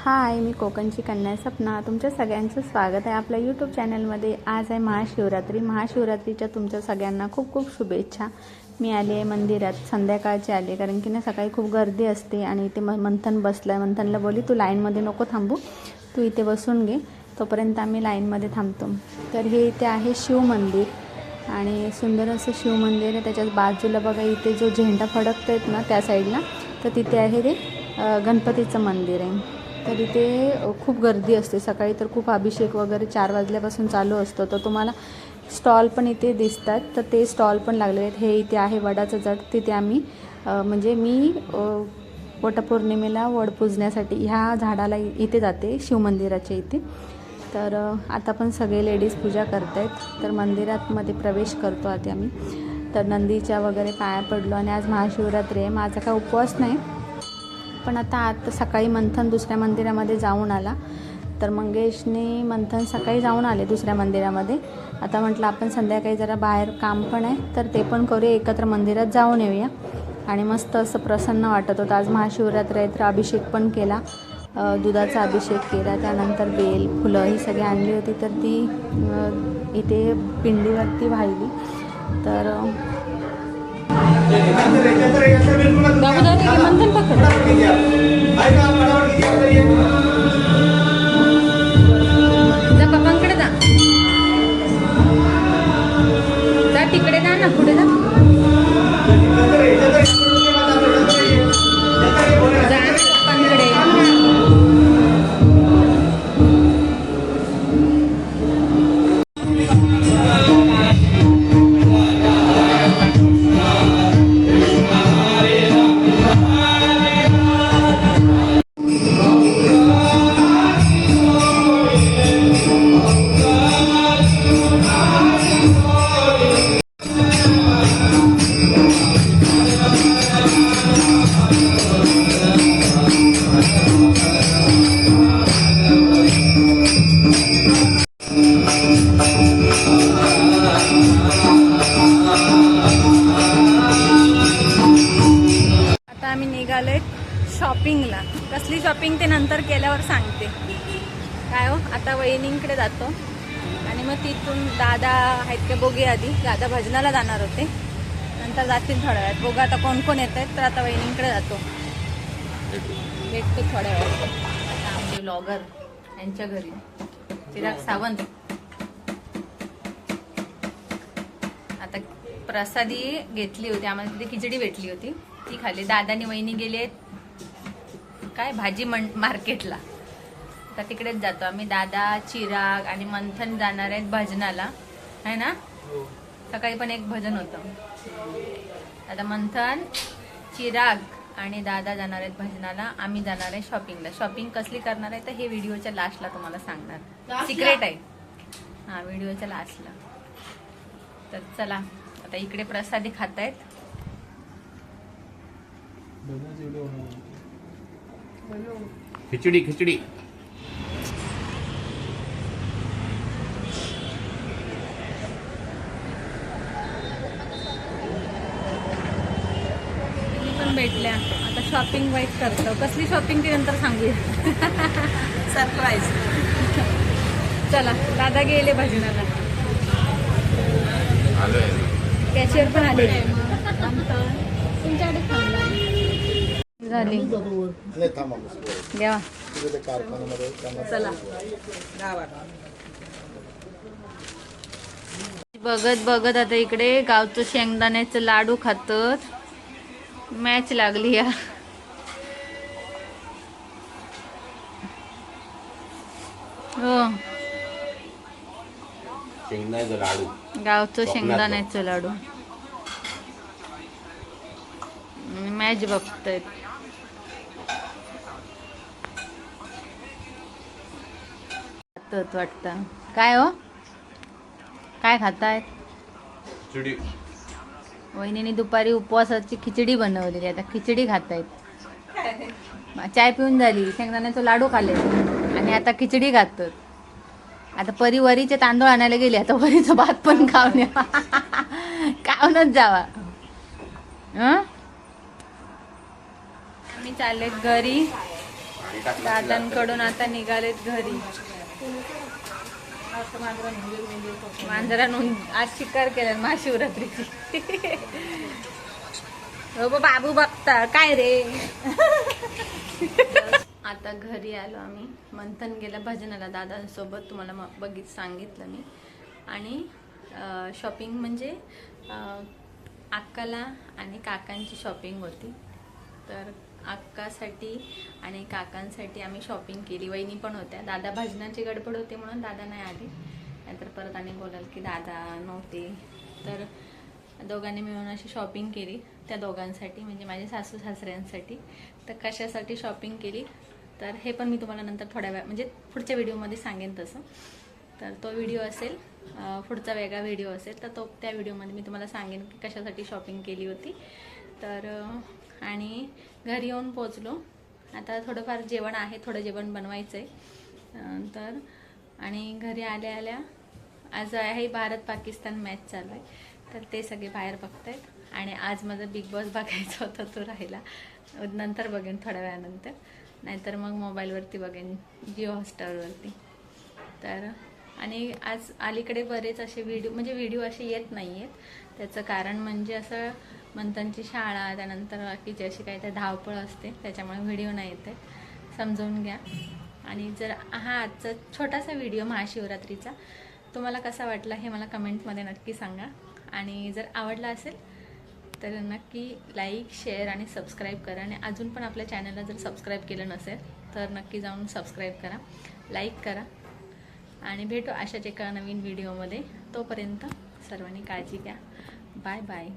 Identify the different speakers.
Speaker 1: हाय, मी कोकणची कन्या सपना. तुमच्या सगळ्यांचं स्वागत आहे आपल्या यूट्यूब चॅनलमध्ये. आज आहे महाशिवरात्री. महाशिवरात्रीच्या तुमच्या सगळ्यांना खूप खूप शुभेच्छा. मी आली आहे मंदिरात, संध्याकाळची आली कारण की ना सकाळी खूप गर्दी असते आणि इथे मंथन बसलं आहे. मंथनला बोलली तू लाईनमध्ये नको थांबू, तू इथे बसून घे, तोपर्यंत आम्ही लाईनमध्ये थांबतो. तर हे इथे आहे शिव मंदिर आणि सुंदर असं शिव मंदिर आहे. त्याच्याच बाजूला बघा इथे जो झेंडा फडकत आहेत ना त्या साईडला, तर तिथे आहे ते गणपतीचं मंदिर आहे. तर इथे खूप गर्दी असते सकाळी, तर खूप अभिषेक वगैरे 4 वाजल्यापासून चालू असतो. तर तुम्हाला स्टॉल पण इथे दिसतात, तर ते स्टॉल पण लागले आहेत. हे इथे आहे वडाचं झाड, तिथे आम्ही म्हणजे मी वटपौर्णिमेला वड पूजण्यासाठी ह्या झाडाला इथे जाते, शिवमंदिराच्या इथे. तर आता पण सगळे लेडीज पूजा करत आहेत. तर मंदिरात मध्ये प्रवेश करतो आता आम्ही. तर नंदीच्या वगैरे पाया पडलो आणि आज महाशिवरात्री आहे. माझा काय उपवास नाही, पण आता सकाळी मंथन दुसऱ्या मंदिरामध्ये जाऊन आला. तर मंगेशने मंथन सकाळी जाऊन आले दुसऱ्या मंदिरामध्ये. आता म्हटलं आपण संध्याकाळी जरा बाहेर काम पण आहे, तर ते पण करूया, एकत्र मंदिरात जाऊन येऊया. आणि मस्त असं प्रसन्न वाटत होतं. आज महाशिवरात्री आहे, तर अभिषेक पण केला, दुधाचा अभिषेक केला, त्यानंतर बेल फुलं ही सगळी आणली होती, तर ती इथे पिंडीवरती वाहिली. तर मंथन पकड जा, पप्पांकडे जा, जा तिकडे जा ना, पुढे जा, जा पप्पांकडे. आम्ही निघालोय शॉपिंगला. कसली शॉपिंग ते नंतर केल्यावर सांगते. काय हो, आता वहिनींकडे जातो आणि मग तिथून दादा आहेत का बघे. आधी दादा भजनाला जाणार होते, नंतर जातील थोड्या वेळात. बघू आता कोण कोण येत आहेत. तर आता वहिनींकडे जातो, भेटतो थोड्या वेळात. आता आमचे ब्लॉगर यांच्या घरी चिराग सावंत. आता प्रसादी घेतली होती आम्हाला, तिथे खिचडी भेटली होती, ती खाल्ली. दादानी वहिनी गेले काय भाजी मार्केटला, तर तिकडेच जातो आम्ही. दादा, चिराग आणि मंथन जाणार आहेत भजनाला, है ना. सकाळी पण एक भजन होतं. आता मंथन, चिराग आणि दादा जाणार आहेत भजनाला. आम्ही जाणार आहे शॉपिंगला. शॉपिंग कसली करणार आहे तर हे व्हिडिओच्या लास्टला तुम्हाला सांगणार, सिक्रेट आहे हा व्हिडिओच्या लास्टला. तर चला, आता इकडे प्रसादी खातायत.
Speaker 2: खिचडी खिचडी
Speaker 1: पण भेटल्या. आता शॉपिंग वाईज करतो. कसली शॉपिंग ती नंतर सांगूया, सरप्राईज. चला, दादा गेले भजनाला, कॅशियर पण आले. तुमच्याकडे थांबला झाली घ्या. चला, बघत बघत आता इकडे गावचं शेंगदाण्याचं लाडू खातात. मॅच लागली या. हो,
Speaker 2: शेंगदाण्याचं लाडू,
Speaker 1: गावचं शेंगदाण्याचं लाडू. मॅच बघतायत. वाटतं काय हो, काय खातायत?
Speaker 2: खिचडी.
Speaker 1: वहिनीने दुपारी उपवासाची खिचडी बनवलेली, आता खिचडी खातायत. चाय पिऊन झाली, शेंगदाण्याचं लाडू खाल्ले आणि आता खिचडी खातात. आता परी वरीचे तांदूळ आणायला गेले, आता वरीचा भात पण खाऊन खाऊनच जावा. आम्ही चालले घरी.
Speaker 2: पाणी टाकलं
Speaker 1: दादांकडून आता निघालेत घरी. मांजरा नोंद आज शिकार केला महाशिवरात्रीची. हो बाबू बघता काय रे. आता घरी आलो आम्ही. मंथन गेला भजनाला दादांसोबत, तुम्हाला सांगितलं मी. आणि शॉपिंग म्हणजे अक्काला आणि काकांची शॉपिंग होती. तर अक्कासाठी आणि काकांसाठी आम्ही शॉपिंग केली. वहिनी पण होत्या. दादा भजनाची गडबड होती म्हणून दादा नाही आली, नाहीतर परत आणि बोलाल की दादा नव्हते. तर दोघांनी मिळून अशी शॉपिंग केली त्या दोघांसाठी, म्हणजे माझ्या सासू सासऱ्यांसाठी. तर कशासाठी शॉपिंग केली तर हे पण मी तुम्हाला नंतर थोड्या वेळ म्हणजे पुढच्या व्हिडिओमध्ये सांगेन तसं. तर तो व्हिडिओ असेल, पुढचा वेगळा व्हिडिओ असेल, तर त्या व्हिडिओमध्ये मी तुम्हाला सांगेन की कशासाठी शॉपिंग केली होती. तर आणि घरी येऊन पोचलो. आता थोडंफार जेवण आहे, थोडं जेवण बनवायचं आहे. तर आणि घरी आल्या आल्या आज आहे भारत पाकिस्तान मॅच चालू आहे, तर ते सगळे बाहेर बघतायत. आणि आज माझा बिग बॉस बघायचा होता, तो राहिला. नंतर बघेन थोड्या वेळानंतर, नाहीतर मग मोबाईलवरती बघेन, जिओ हॉटस्टारवरती. तर आणि आज अलीकडे बरेच असे व्हिडिओ असे येत नाही आहेत. त्याचं कारण म्हणजे असं मंथनची शाळा, त्यानंतर बाकीची अशी काही धावपळ असते, त्याच्यामुळे व्हिडिओ नाही येते, समजून घ्या. आणि जर हा आजचा छोटासा व्हिडिओ महाशिवरात्रीचा तुम्हाला कसा वाटला हे मला कमेंटमध्ये नक्की सांगा. आणि जर आवडला असेल तर नक्की लाईक, शेअर आणि सबस्क्राईब करा. आणि अजून पण आपल्या चॅनलला जर सबस्क्राईब केलं नसेल तर नक्की जाऊन सबस्क्राईब करा, लाईक करा. आणि भेटू अशाच एका नवीन व्हिडिओमध्ये. तोपर्यंत सर्वांनी काळजी घ्या. Bye bye.